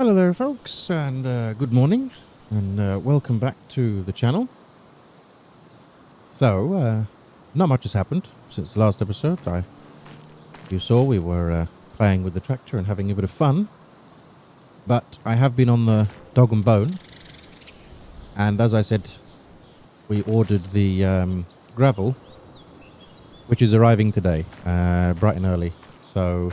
Hello there folks, and good morning, and welcome back to the channel. So, not much has happened since the last episode. You saw we were playing with the tractor and having a bit of fun, but I have been on the dog and bone, and as I said, we ordered the gravel, which is arriving today, bright and early. So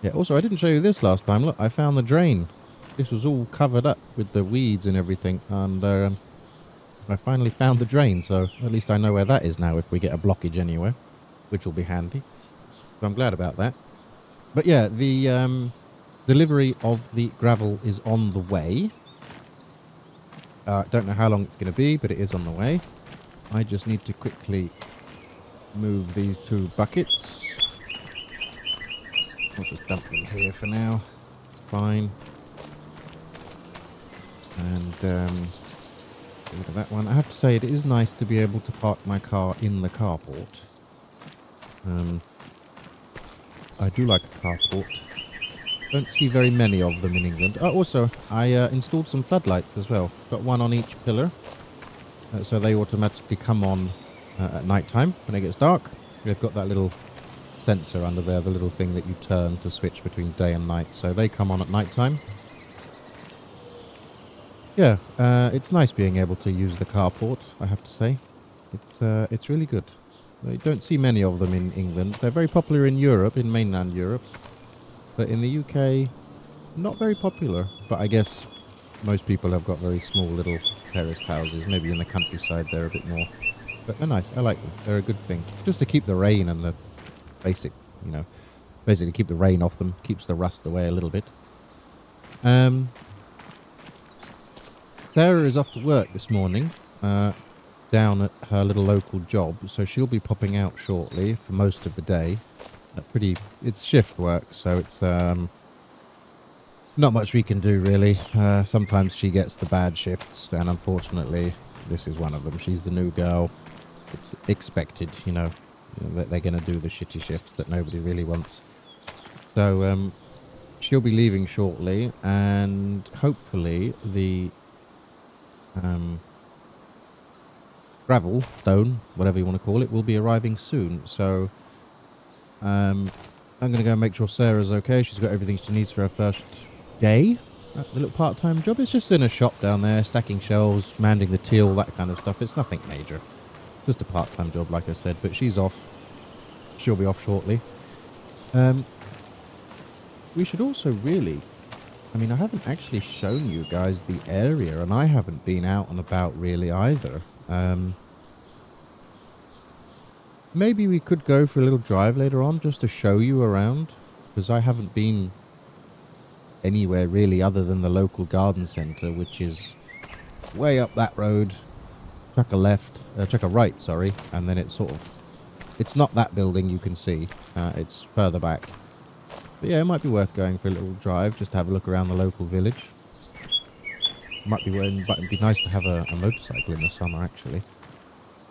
yeah, also I didn't show you this last time. Look, I found the drain. This was all covered up with the weeds and everything, and I finally found the drain, so at least I know where that is now if we get a blockage anywhere, which will be handy. So I'm glad about that. But yeah, the delivery of the gravel is on the way. Don't know how long it's going to be, but it is on the way. I just need to quickly move these two buckets. I'll just dump them here for now. Fine. And look at that one. I have to say, it is nice to be able to park my car in the carport. I do like a carport. Don't see very many of them in England. Oh, also, I installed some floodlights as well. Got one on each pillar. So they automatically come on at night time when it gets dark. They've got that little sensor under there, the little thing that you turn to switch between day and night. So they come on at night time. Yeah, it's nice being able to use the carport, I have to say. It's really good. You don't see many of them in England. They're very popular in Europe, in mainland Europe. But in the UK, not very popular. But I guess most people have got very small little terraced houses. Maybe in the countryside they're a bit more. But they're nice. I like them. They're a good thing. Just to keep the rain and the basically keep the rain off them. Keeps the rust away a little bit. Sarah is off to work this morning. Down at her little local job. So she'll be popping out shortly for most of the day. It's shift work, so it's not much we can do really. Sometimes she gets the bad shifts, and unfortunately this is one of them. She's the new girl. It's expected, that they're going to do the shitty shifts that nobody really wants. So she'll be leaving shortly, and hopefully the gravel, stone, whatever you want to call it, will be arriving soon. So I'm going to go and make sure Sarah's okay. She's got everything she needs for her first day at the little part-time job. It's just in a shop down there, stacking shelves, manding the till, that kind of stuff. It's nothing major. Just a part-time job, like I said. But she's off. She'll be off shortly. We should also really... I mean, I haven't actually shown you guys the area, and I haven't been out and about really either. Maybe we could go for a little drive later on just to show you around, because I haven't been anywhere really other than the local garden centre, which is way up that road. Chuck a right, sorry, and then it's it's not that building you can see, it's further back. But yeah, it might be worth going for a little drive just to have a look around the local village. Might be nice to have a motorcycle in the summer, actually.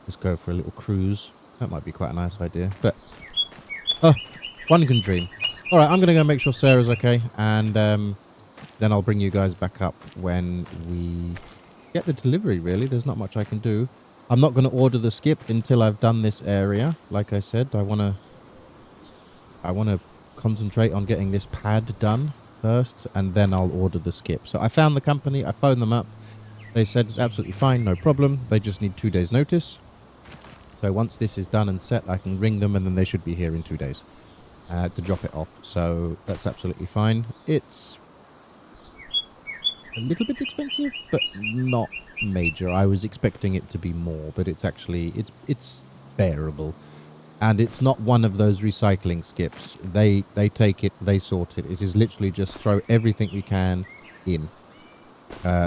Just go for a little cruise. That might be quite a nice idea. But, one can dream. Alright, I'm going to go make sure Sarah's okay. And then I'll bring you guys back up when we get the delivery, really. There's not much I can do. I'm not going to order the skip until I've done this area. Like I said, I want to concentrate on getting this pad done first, and then I'll order the skip. So I found the company, I phoned them up. They said it's absolutely fine, no problem. They just need 2 days notice. So once this is done and set, I can ring them, and then they should be here in 2 days to drop it off. So that's absolutely fine. It's a little bit expensive, but not major. I was expecting it to be more, but it's actually it's bearable. And it's not one of those recycling skips. They take it, they sort it. It is literally just throw everything we can in.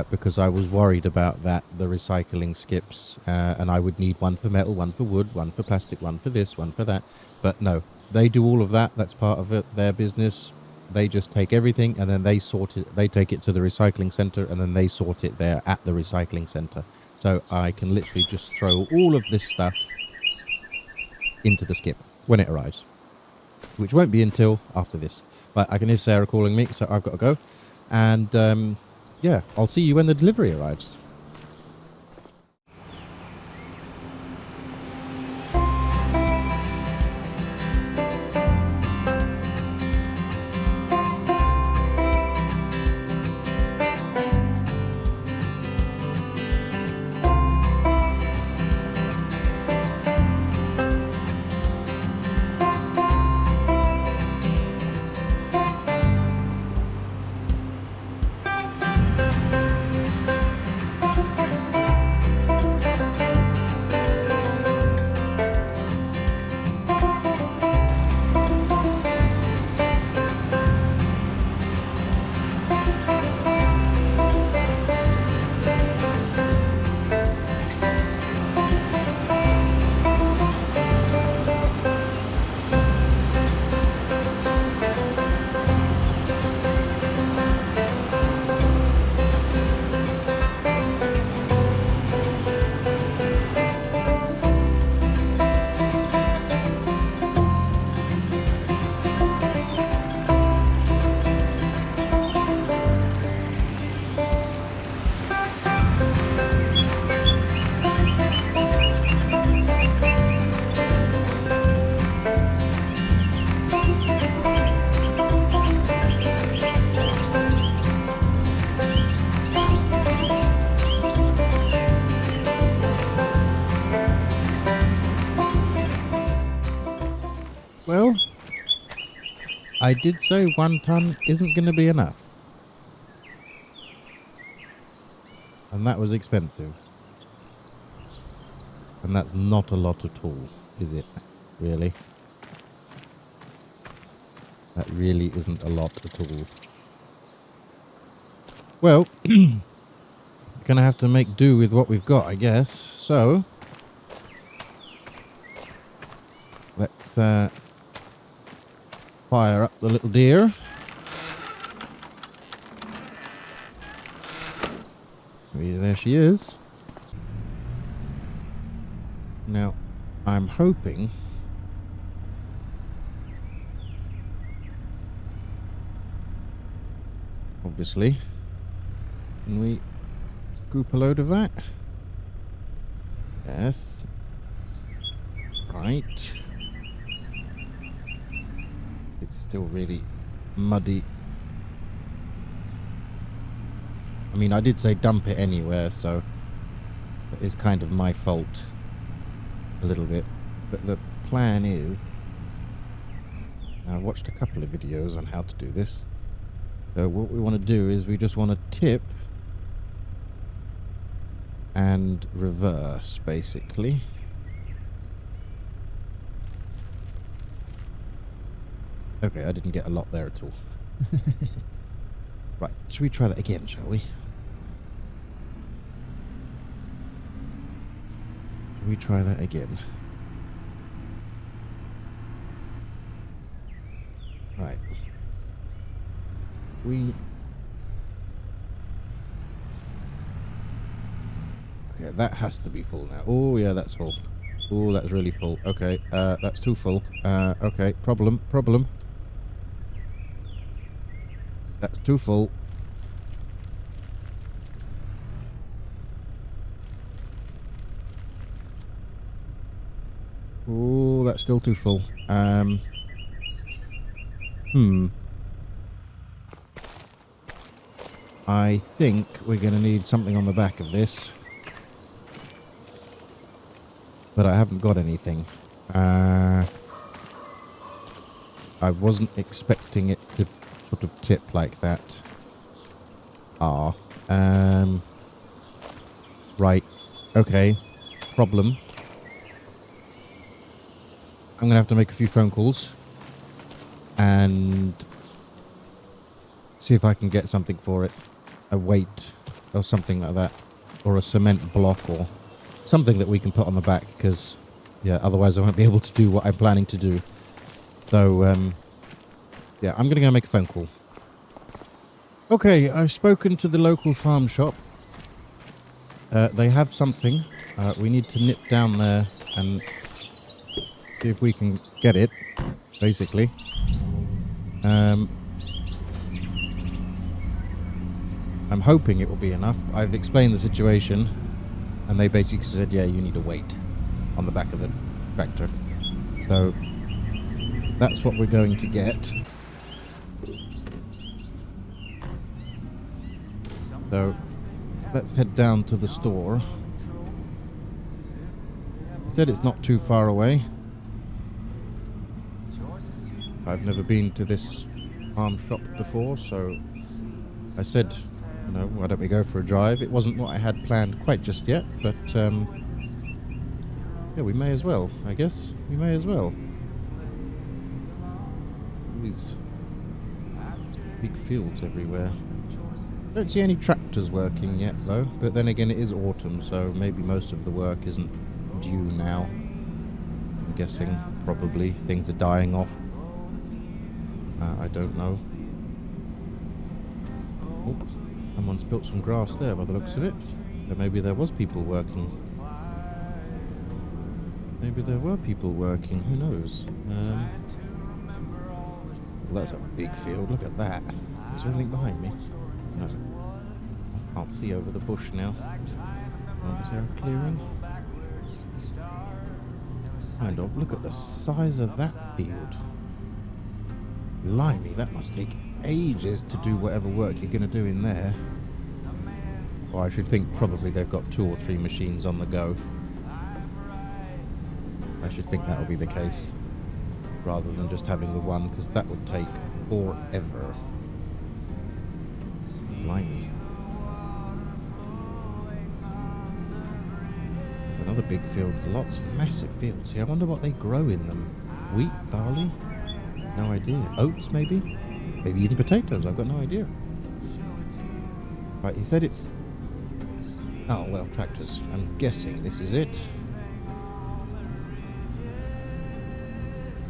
Because I was worried about the recycling skips. And I would need one for metal, one for wood, one for plastic, one for this, one for that. But no, they do all of that. That's part of it, their business. They just take everything and then they sort it. They take it to the recycling centre and then they sort it there at the recycling centre. So I can literally just throw all of this stuff into the skip when it arrives, which won't be until after this. But I can hear Sarah calling me, so I've got to go. And yeah, I'll see you when the delivery arrives. Well, I did say 1 ton isn't going to be enough. And that was expensive. And that's not a lot at all, is it? Really? That really isn't a lot at all. Well, gonna have to make do with what we've got, I guess. So, let's fire up the little deer. There she is. Now, I'm hoping obviously, can we scoop a load of that? Yes. Right. It's still really muddy. I mean, I did say dump it anywhere, so that is kind of my fault a little bit. But the plan is, I watched a couple of videos on how to do this. So what we want to do is we just want to tip and reverse, basically. Okay, I didn't get a lot there at all. Right, should we try that again, shall we? Should we try that again? Right. Okay, that has to be full now. Oh, yeah, that's full. Oh, that's really full. Okay, that's too full. Okay, problem. That's too full. Oh, that's still too full. I think we're going to need something on the back of this. But I haven't got anything. I wasn't expecting it to sort of tip like that. Right. Okay. Problem. I'm going to have to make a few phone calls. And see if I can get something for it. A weight or something like that. Or a cement block or something that we can put on the back. Because, yeah, otherwise I won't be able to do what I'm planning to do. So, yeah, I'm going to go make a phone call. Okay, I've spoken to the local farm shop. They have something. We need to nip down there and see if we can get it, basically. I'm hoping it will be enough. I've explained the situation, and they basically said, yeah, you need to wait on the back of the tractor. So that's what we're going to get. So let's head down to the store. I said it's not too far away. I've never been to this farm shop before, so I said, you know, why don't we go for a drive? It wasn't what I had planned quite just yet, but yeah, we may as well, I guess. We may as well. These big fields everywhere. Don't see any tractors working yet, though. But then again, it is autumn, so maybe most of the work isn't due now. I'm guessing probably things are dying off. I don't know. Oops. Someone spilt some grass there by the looks of it. But maybe there was people working. Maybe there were people working. Who knows? Well, that's a big field. Look at that. Is there anything behind me? No. I can't see over the bush now. Oh, is there a clearing? Kind of. Look at the size of that field. Blimey, that must take ages to do whatever work you're going to do in there. Or I should think probably they've got 2 or 3 machines on the go. I should think that will be the case, rather than just having the one, because that would take forever. Blimey. There's another big field, lots of massive fields here. I wonder what they grow in them. Wheat, barley? No idea. Oats, maybe? Maybe even potatoes, I've got no idea. Right, he said it's... Oh, well, tractors. I'm guessing this is it.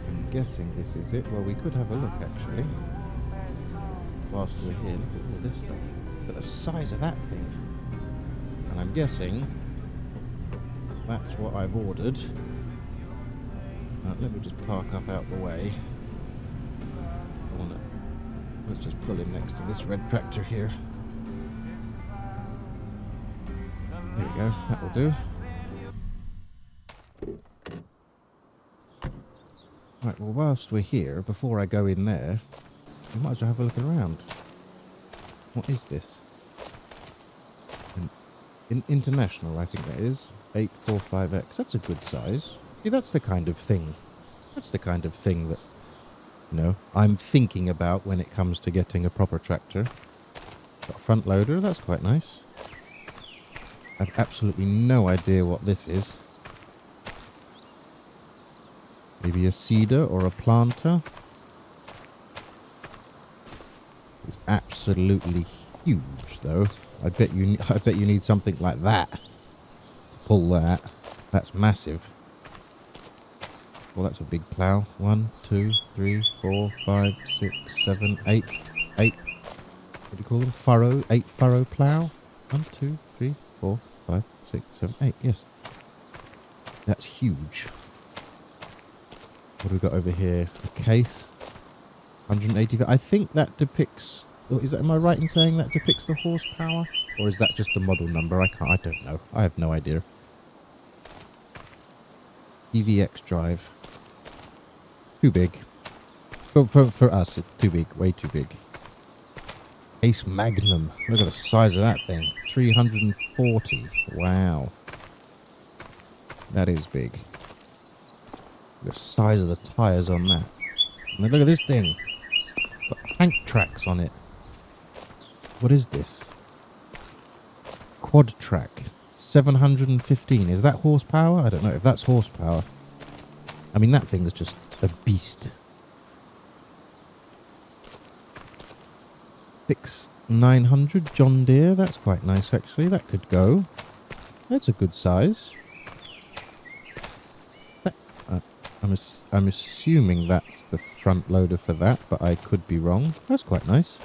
I'm guessing this is it. Well, we could have a look, actually. Whilst we're here, look at all this stuff. Look at the size of that thing. And I'm guessing that's what I've ordered. Let me just park up out the way. Let's just pull in next to this red tractor here. There we go, that will do. Right, well, whilst we're here, before I go in there, we might as well have a look around. What is this? International, I think that is. 845X, that's a good size. See, that's the kind of thing. That's the kind of thing that, you know, I'm thinking about when it comes to getting a proper tractor. Got a front loader, that's quite nice. I have absolutely no idea what this is. Maybe a seeder or a planter. It's absolutely huge, though. I bet you need something like that to pull that. That's massive. Well, that's a big plough. 1, 2, 3, 4, 5, 6, 7, 8. 8. What do you call them? Furrow. 8 furrow plough. 1, 2, 3, 4, 5, 6, 7, 8. Yes. That's huge. What have we got over here? A case. 180. I think that depicts... am I right in saying that depicts the horsepower? Or is that just the model number? I don't know. I have no idea. EVX drive. Too big. For us, it's too big. Way too big. Ace Magnum. Look at the size of that thing. 340. Wow. That is big. Look at the size of the tyres on that. And then look at this thing. Got tank tracks on it. What is this? Quad track. 715. Is that horsepower? I don't know if that's horsepower. I mean, that thing is just a beast. 6900 John Deere. That's quite nice, actually. That could go. That's a good size. I'm assuming that's the front loader for that, but I could be wrong. That's quite nice.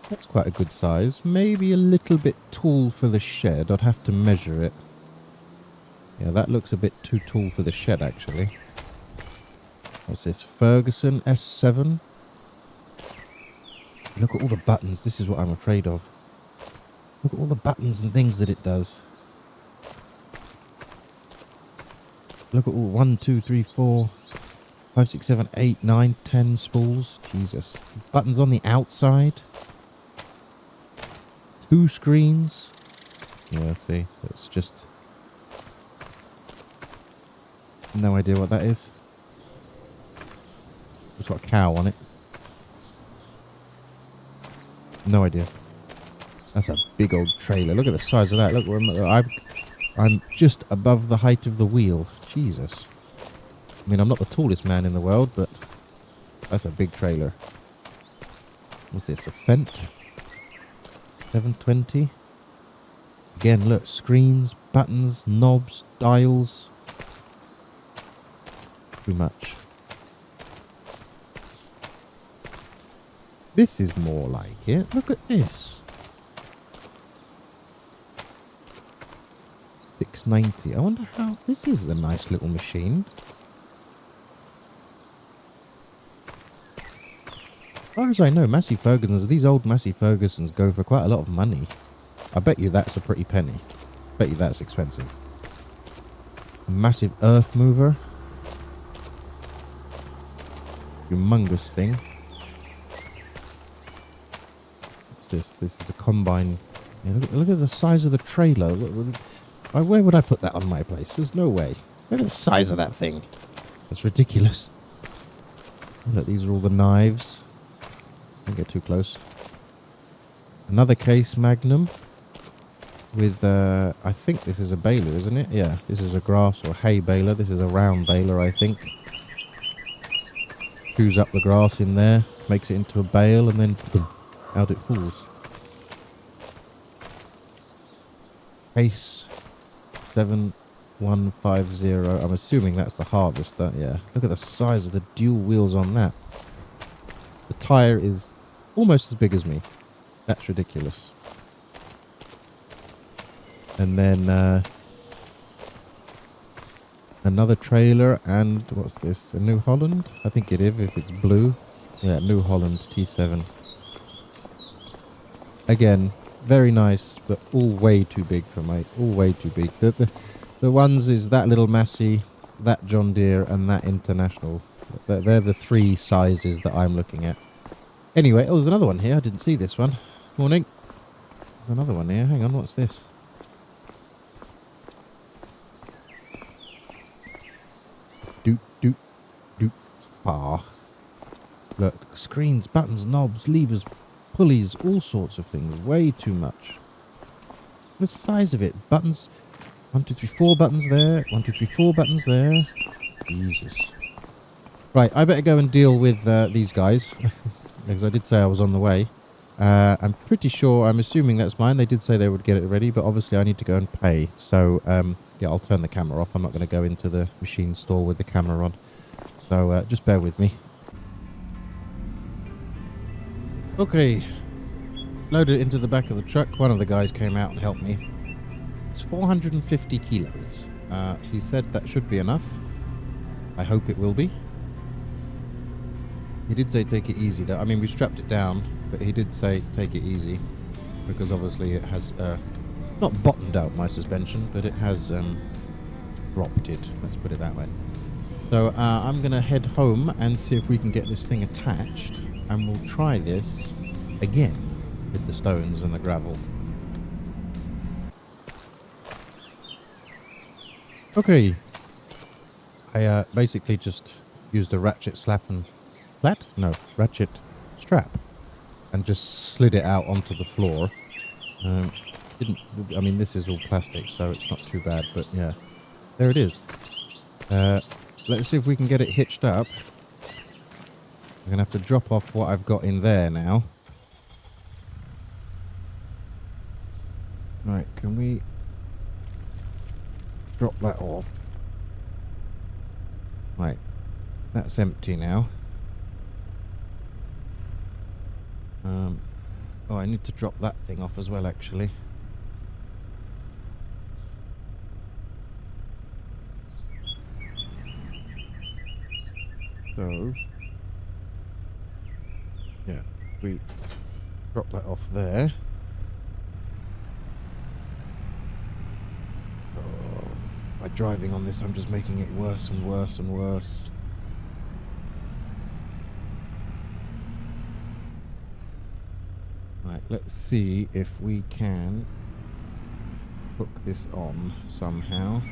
That's quite a good size. Maybe a little bit tall for the shed. I'd have to measure it. Yeah, that looks a bit too tall for the shed, actually. What's this? Ferguson S7? Look at all the buttons. This is what I'm afraid of. Look at all the buttons and things that it does. Look at all 1, 2, 3, 4, 5, 6, 7, 8, 9, 10 spools. Jesus. Buttons on the outside. 2 screens. Yeah, see. It's just... no idea what that is. It's got a cow on it. No idea. That's a big old trailer. Look at the size of that. Look, I'm just above the height of the wheel. Jesus. I mean, I'm not the tallest man in the world, but that's a big trailer. What's this? A Fent? 720? Again, look. Screens, buttons, knobs, dials. Too much. This is more like it. Look at this. 690. I wonder how... this is a nice little machine. As far as I know, Massey Ferguson's... these old Massey Fergusons go for quite a lot of money. I bet you that's a pretty penny. Bet you that's expensive. A massive earth mover. Humongous thing. What's this? This is a combine. Yeah, look at the size of the trailer. Where would I put that on my place? There's no way. Look at the size of that thing. That's ridiculous. Look, these are all the knives. Don't get too close. Another case magnum. With, I think this is a baler, isn't it? Yeah, this is a grass or hay baler. This is a round baler, I think. Chews up the grass in there, makes it into a bale, and then boom, out it falls. Case 7150. I'm assuming that's the harvester. Yeah, look at the size of the dual wheels on that. The tyre is almost as big as me. That's ridiculous. And then another trailer, and what's this? A New Holland? I think it is, if it's blue. Yeah, New Holland T7. Again, very nice, but all way too big for my... all way too big. The ones is that little Massey, that John Deere, and that International. They're the 3 sizes that I'm looking at. Anyway, oh, there's another one here. I didn't see this one. Morning. There's another one here. Hang on, what's this? Spar. Look, screens, buttons, knobs, levers, pulleys, all sorts of things. Way too much. The size of it. Buttons. 1, 2, 3, 4 buttons there. 1, 2, 3, 4 buttons there. Jesus. Right, I better go and deal with these guys. Because I did say I was on the way. I'm pretty sure, I'm assuming that's mine. They did say they would get it ready, but obviously I need to go and pay. So, yeah, I'll turn the camera off. I'm not going to go into the machine store with the camera on. So, just bear with me. Okay. Loaded it into the back of the truck. One of the guys came out and helped me. It's 450 kilos. He said that should be enough. I hope it will be. He did say take it easy though. I mean, we strapped it down, but he did say take it easy. Because obviously it has, not bottomed out my suspension, but it has dropped it. Let's put it that way. So I'm going to head home and see if we can get this thing attached. And we'll try this again with the stones and the gravel. Okay. I basically just used a ratchet ratchet strap. And just slid it out onto the floor. I mean, this is all plastic, so it's not too bad, but yeah. There it is. Let's see if we can get it hitched up. I'm going to have to drop off what I've got in there now. Right, can we drop that off? Right, that's empty now. Oh, I need to drop that thing off as well, actually. So, yeah, we Drop that off there. Oh, by driving on this, I'm just making it worse and worse and worse. Right, let's see if we can hook this on somehow.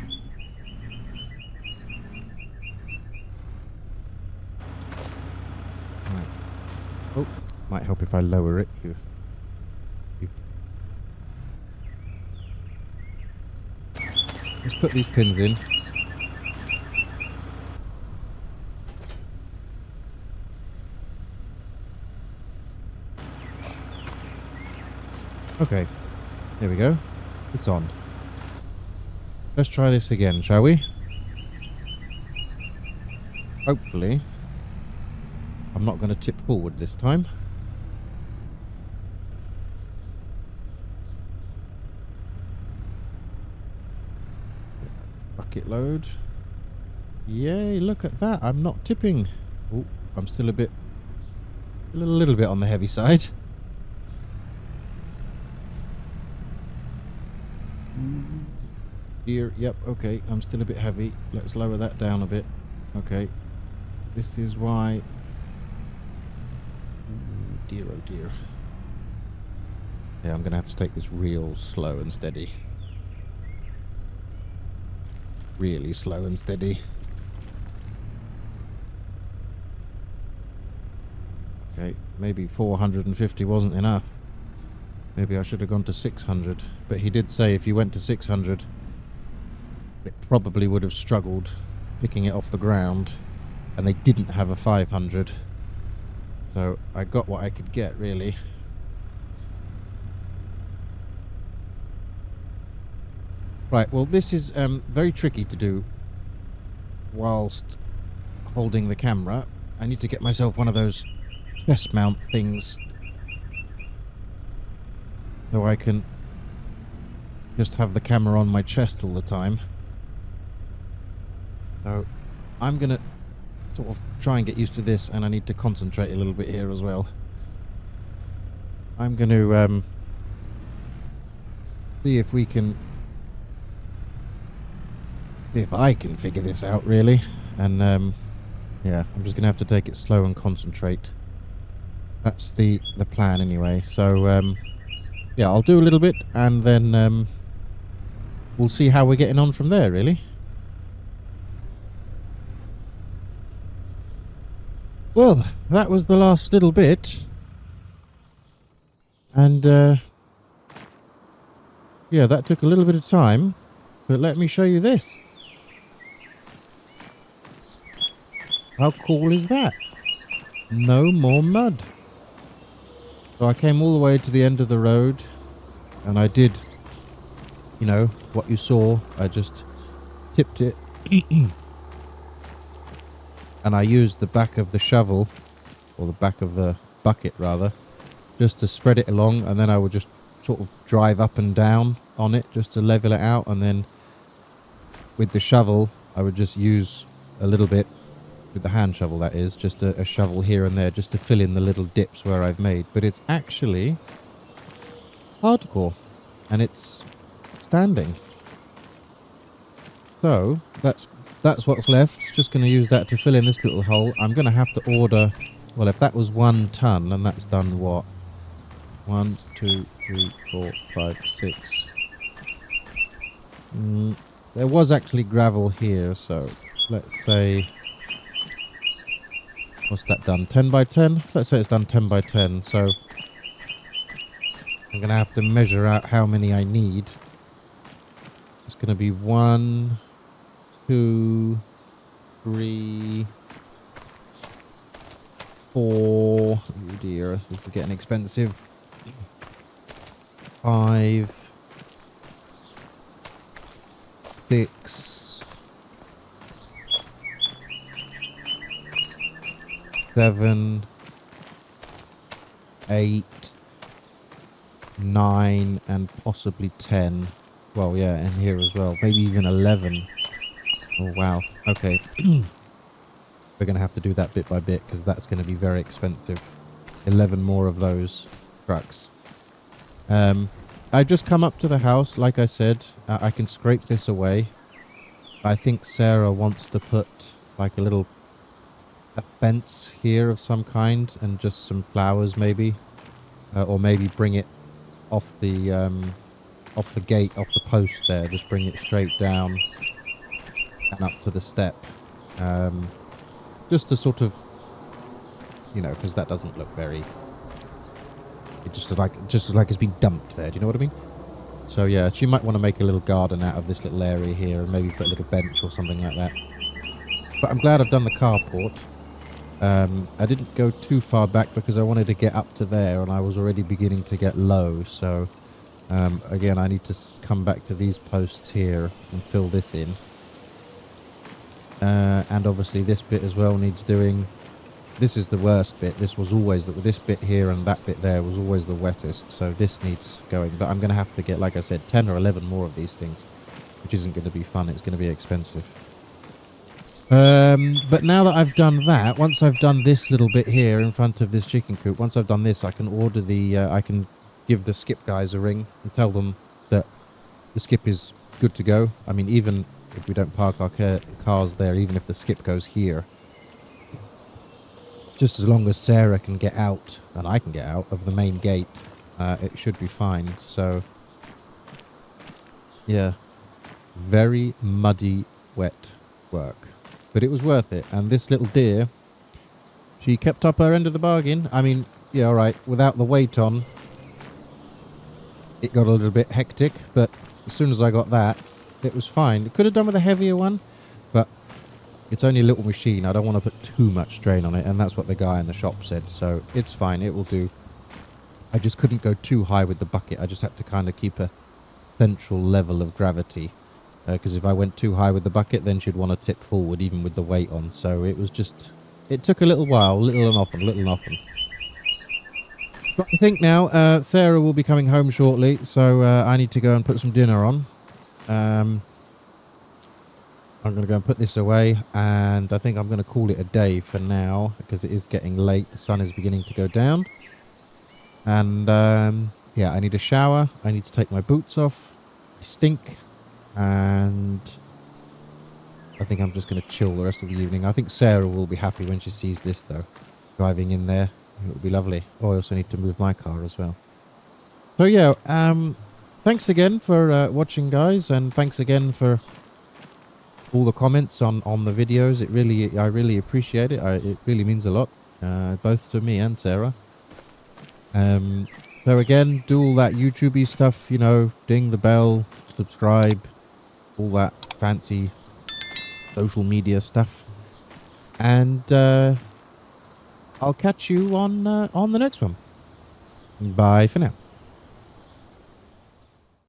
Right. Oh, might help if I lower it. Let's put these pins in. Okay, there we go. It's on. Let's try this again, shall we? Hopefully, I'm not going to tip forward this time. Bucket load. Yay, look at that. I'm not tipping. Oh, I'm still a little bit on the heavy side. Here, yep, okay, I'm still a bit heavy. Let's lower that down a bit. Okay, this is why. Oh dear, oh dear. Yeah, I'm gonna have to take this real slow and steady. Really slow and steady. Okay, maybe 450 wasn't enough. Maybe I should have gone to 600. But he did say if you went to 600, it probably would have struggled picking it off the ground. And they didn't have a 500. So I got what I could get, really. Right, well this is very tricky to do whilst holding the camera. I need to get myself one of those chest mount things so I can just have the camera on my chest all the time. So I'm gonna sort of try and get used to this, and I need to concentrate a little bit here as well. I'm gonna see if I can figure this out, really. And yeah, I'm just gonna have to take it slow and concentrate. That's the plan anyway. So yeah, I'll do a little bit, and then we'll see how we're getting on from there, really. Well, that was the last little bit. And yeah, that took a little bit of time, but let me show you this. How cool is that? No more mud. So I came all the way to the end of the road, and I did, you know, what you saw. I just tipped it. And I used the back of the shovel, or the back of the bucket rather, just to spread it along, and then I would just sort of drive up and down on it just to level it out, and then with the shovel I would just use a little bit, with the hand shovel that is, just a shovel here and there just to fill in the little dips where I've made. But it's actually hardcore, and it's standing. So that's what's left. Just going to use that to fill in this little hole. I'm going to have to order, well, if that was 1 ton, and that's done what? 1, 2, 3, 4, 5, 6. There was actually gravel here, so let's say, what's that done? 10 by 10? Let's say it's done 10 by 10. So I'm going to have to measure out how many I need. It's going to be 1, 2, 3, 4. Oh dear, this is getting expensive. 5, 6, 7, 8, 9, and possibly 10. Well, yeah, and here as well. Maybe even 11. Oh, wow. Okay. We're going to have to do that bit by bit, because that's going to be very expensive. 11 more of those. trucks. I've just come up to the house. Like I said, I can scrape this away. I think Sarah wants to put like a fence here of some kind and just some flowers maybe. Or maybe bring it off the gate, off the post there. Just bring it straight down and up to the step. Just to sort of, you know, because that doesn't look very... It just looks like it's been dumped there. Do you know what I mean? So yeah, she might want to make a little garden out of this little area here and maybe put a little bench or something like that. But I'm glad I've done the carport. I didn't go too far back because I wanted to get up to there and I was already beginning to get low. So again, I need to come back to these posts here and fill this in. And obviously this bit as well needs doing. This is the worst bit. This was always this bit here and that bit there was always the wettest. So this needs going. But I'm going to have to get, like I said, 10 or 11 more of these things, which isn't going to be fun. It's going to be expensive. But now that I've done that, once I've done this little bit here in front of this chicken coop, once I've done this, I can order the, I can give the skip guys a ring and tell them that the skip is good to go. I mean, even if we don't park our cars there, even if the skip goes here, just as long as Sarah can get out and I can get out of the main gate, it should be fine. So, yeah, very muddy, wet work. But it was worth it. And this little deer, she kept up her end of the bargain. I mean, yeah, all right, without the weight on, it got a little bit hectic. But as soon as I got that, it was fine. It could have done with a heavier one, but it's only a little machine. I don't want to put too much strain on it. And that's what the guy in the shop said. So it's fine. It will do. I just couldn't go too high with the bucket. I just had to kind of keep a central level of gravity. Because if I went too high with the bucket, then she'd want to tip forward, even with the weight on. So it was just... It took a little while, little and often. But I think now Sarah will be coming home shortly, so I need to go and put some dinner on. I'm going to go and put this away, and I think I'm going to call it a day for now, because it is getting late. The sun is beginning to go down. And, yeah, I need a shower. I need to take my boots off. I stink. And I think I'm just going to chill the rest of the evening. I think Sarah will be happy when she sees this, though. Driving in there. It will be lovely. Oh, I also need to move my car as well. So, yeah, thanks again for watching, guys. And thanks again for all the comments on the videos. I really appreciate it. It really means a lot, both to me and Sarah. So, again, do all that YouTube-y stuff, you know, ding the bell, subscribe, all that fancy social media stuff, and I'll catch you on the next one. Bye for now.